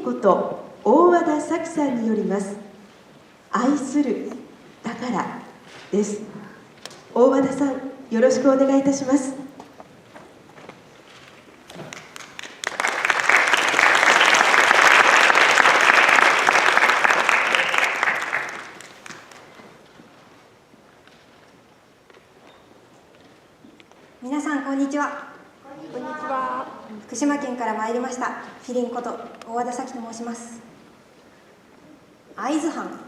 こと大和田咲さんによります愛するだからです。大和田さん、よろしくお願いいたします。皆さんこんにちは。こんにちは。福島県から参りましたフィリンこと大和田咲と申します。会津藩、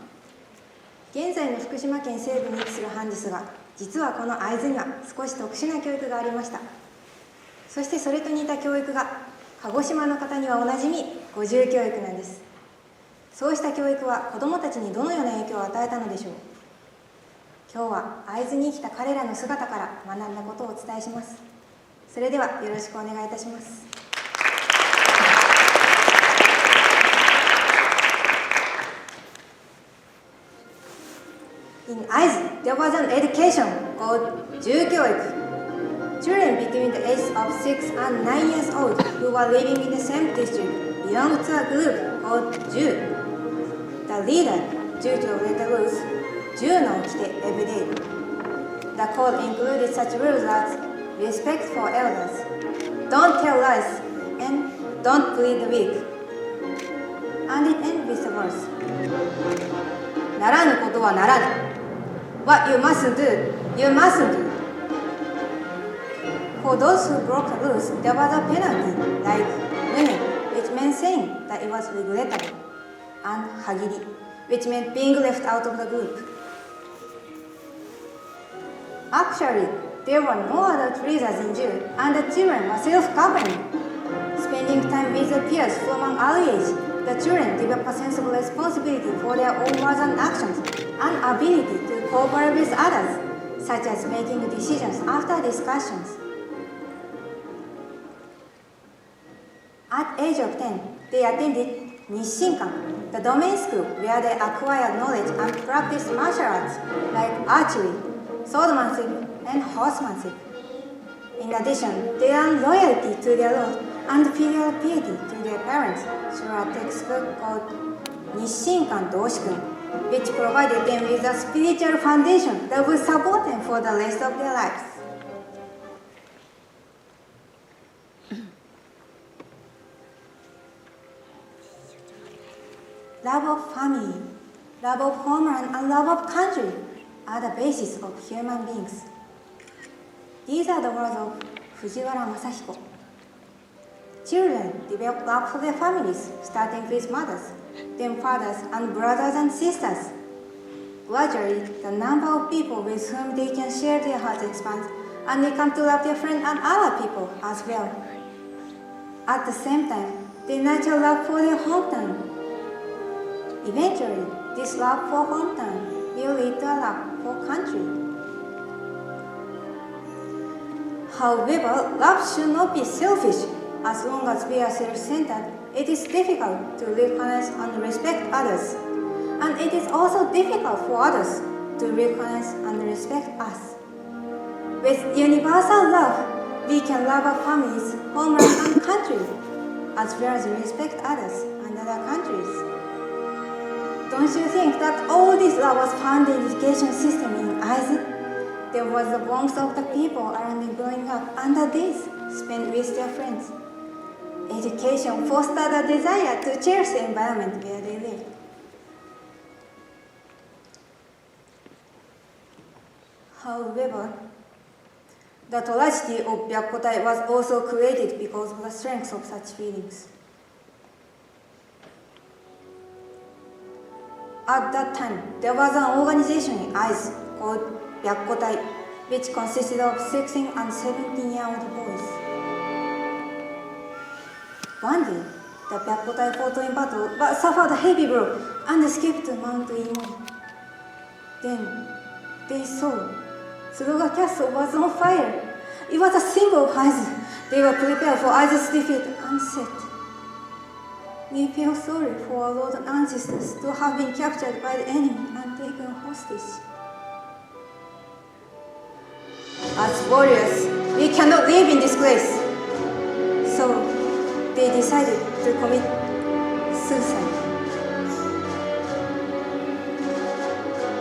現在の福島県西部に位置する藩ですが、実はこの会津には少し特殊な教育がありました。そしてそれと似た教育が鹿児島の方にはおなじみ五重教育なんです。そうした教育は子どもたちにどのような影響を与えたのでしょう。今日は会津に生きた彼らの姿から学んだことをお伝えします。それではよろしくお願いいたします。In Aizu, there was an education called 重教育. Children between the ages of 6 and 9 years old who were living in the same district belonged to a group called 重. The leader, due to obey the rules, 重の掟 every day. The code included such rules as respect for elders, don't tell lies, and don't bleed the weak. And it ends with the verse. ならぬことはならぬ. What you mustn't do, you mustn't do. For those who broke the rules, there was a penalty, like winning, which meant saying that it was regrettable, and hagiri, which meant being left out of the group. Actually, there were no adult leaders in Jew, and the children were self-governing. Spending time with their peers from an early age, the children developed a sense of responsibility for their own words and actions, and ability to cooperate with others, such as making decisions after discussions. At age of 10, they attended Nishinkan, the domain school where they acquired knowledge and practiced martial arts like archery, swordsmanship, and horsemanship. In addition, they learned loyalty to their lord and filial piety to their parents through a textbook called Nishinkan Doshikun, which provided them with a spiritual foundation that would support them for the rest of their lives. Love of family, love of homeland, and love of country are the basis of human beings. These are the words of Fujiwara Masahiko. Children develop love for their families, starting with mothers, then fathers and brothers and sisters. Gradually, the number of people with whom they can share their hearts expands, and they come to love their friends and other people as well. At the same time, they nurture love for their hometown. Eventually, this love for hometown will lead to a love for country. However, love should not be selfish. As long as we are self-centered, it is difficult to recognize and respect others. And it is also difficult for others to recognize and respect us. With universal love, we can love our families, homeland, and country, as well as respect others and other countries. Don't you think that all this love was found in the education system in Aizu? There was the warmth of the people around me growing up, and the days spent with their friends. Education fostered a desire to cherish the environment where they lived. However, the tragedy of Byakutai was also created because of the strength of such feelings. At that time, there was an organization in Aizu called Byakutai, which consisted of 16 and 17-year-old boys. One day, the Byakutai fought in battle but suffered a heavy blow and escaped to Mount Imon. Then, they saw Tsuruga Castle was on fire. It was a symbol of Aizu. They were prepared for Aizu's defeat and said, "We feel sorry for our lord and ancestors to have been captured by the enemy and taken hostage. As warriors, we cannot live in disgrace." So they decided to commit suicide.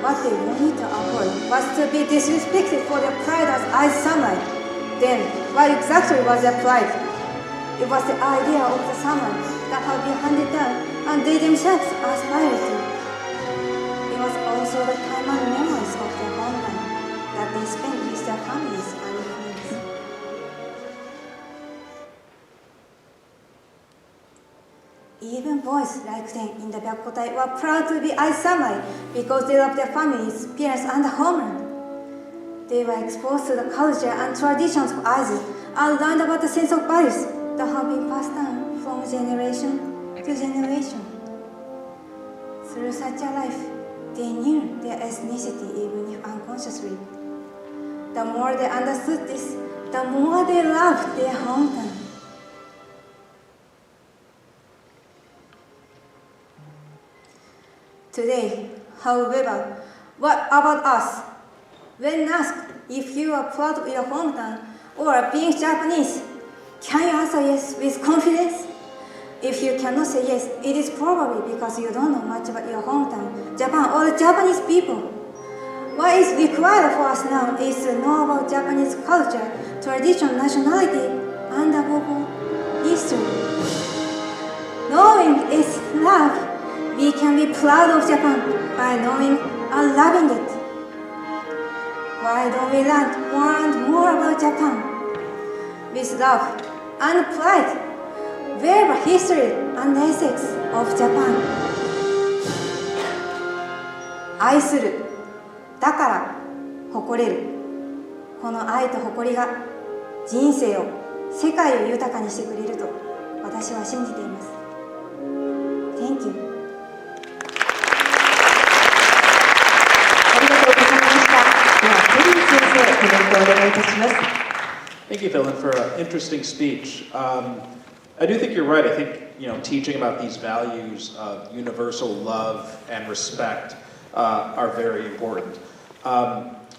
What they wanted to avoid was to be disrespected for their pride as Aizu samurai. Then, what exactly was their pride? It was the idea of the samurai that had been handed down and they themselves aspired to. It was also the time and memories of their homeland that they spent with their families and friends. Even boys like them in the Byakutai were proud to be Aizu samurai because they loved their families, parents, and the homeland. They were exposed to the culture and traditions of Aizu and learned about the sense of values that have been passed down from generation to generation. Through such a life, they knew their ethnicity even if unconsciously. The more they understood this, the more they loved their hometown. Today, however, what about us? When asked if you are proud of your hometown or being Japanese, can you answer yes with confidence? If you cannot say yes, it is probably because you don't know much about your hometown, Japan, or the Japanese people. What is required for us now is to know about Japanese culture, tradition, nationality, and above all, history. Knowing is love. We can be proud of Japan by knowing and loving it. Why don't we learn more and more about Japan? With love and pride, wherever history and ethics of Japan. 愛する、だから誇れる。この愛と誇りが人生を、世界を豊かにしてくれると私は信じています。Thank you. では、ペリン先生、コメントをお願いいたします。Thank you, Philin, for an interesting speech. I do think you're right. I think teaching about these values of universal love and respect are very important.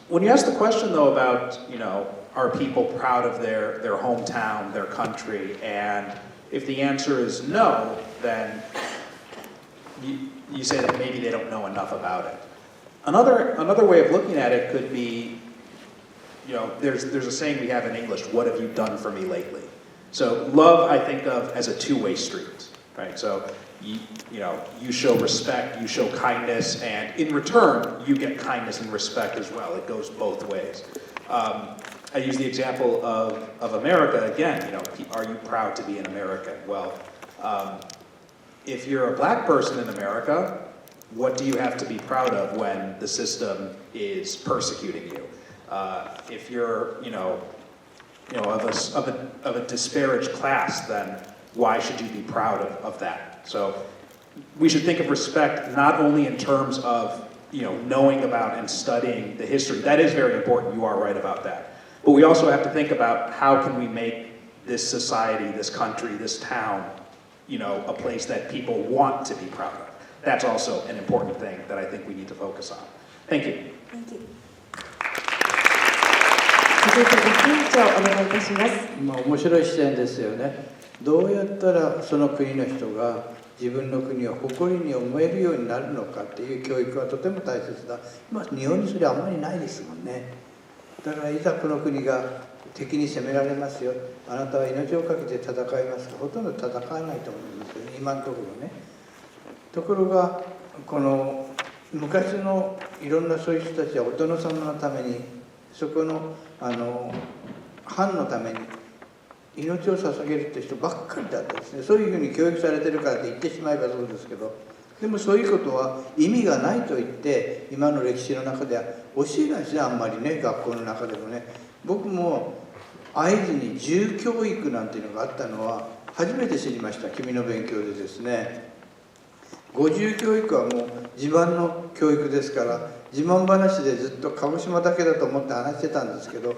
When you ask the question, though, about are people proud of their hometown, their country, and if the answer is no, then you say that maybe they don't know enough about it. Another way of looking at it could be, there's a saying we have in English, what have you done for me lately? So love I think of as a two-way street, right? So you show respect, you show kindness, and in return, you get kindness and respect as well. It goes both ways. I use the example of America again, are you proud to be an American? Well, if you're a black person in America, what do you have to be proud of when the system is persecuting you? If you're, of a disparaged class, then why should you be proud of that? So we should think of respect not only in terms of, knowing about and studying the history. That is very important. You are right about that. But we also have to think about how can we make this society, this country, this town, a place that people want to be proud of. That's also an important thing that I think we need to focus on. Thank you. Thank you. 続いて委員長お願いいたします。面白い視点ですよね。どうやったらその国の人が自分の国を誇りに思えるようになるのかっていう教育はとても大切だ。今日本にそれはあんまりないですもんね。だからいざこの国が敵に攻められますよ。あなたは命を懸けて戦いますか。ほとんど戦わないと思いますよね。今のところね。ところがこの昔のいろんなそういう人たちはお殿様のためにそこの藩のために命を捧げるって人ばっかりだったですね。そういうふうに教育されてるからって言ってしまえばそうですけど、でもそういうことは意味がないと言って今の歴史の中では教えないですね。あんまりね、学校の中でもね。僕も会津に住教育なんていうのがあったのは初めて知りました。君の勉強でですね。ご住教育はもう自慢の教育ですから自慢話でずっと鹿児島だけだと思って話してたんですけど、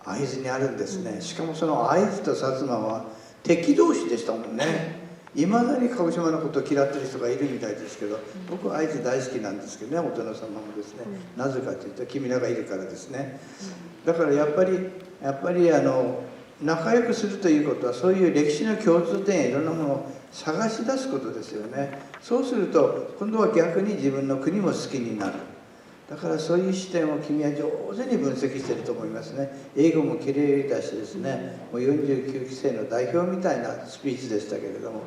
会津にあるんですね。しかもその会津と薩摩は敵同士でしたもんね。いまだに鹿児島のことを嫌ってる人がいるみたいですけど、僕は会津大好きなんですけどね、お殿様もですね。なぜかというと君らがいるからですね。だからやっぱり仲良くするということは、そういう歴史の共通点やいろんなものを探し出すことですよね。そうすると今度は逆に自分の国も好きになる。だからそういう視点を君は上手に分析していると思いますね。英語もきれいだしですね、もう49期生の代表みたいなスピーチでしたけれども、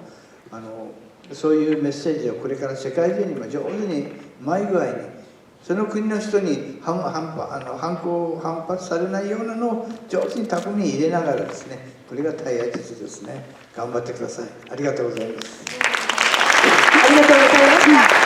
そういうメッセージをこれから世界中にも上手にうまい具合に、その国の人に反発されないようなのを上手に巧みに入れながらですね、これが大切ですね。頑張ってください。ありがとうございます。ありがとうございました。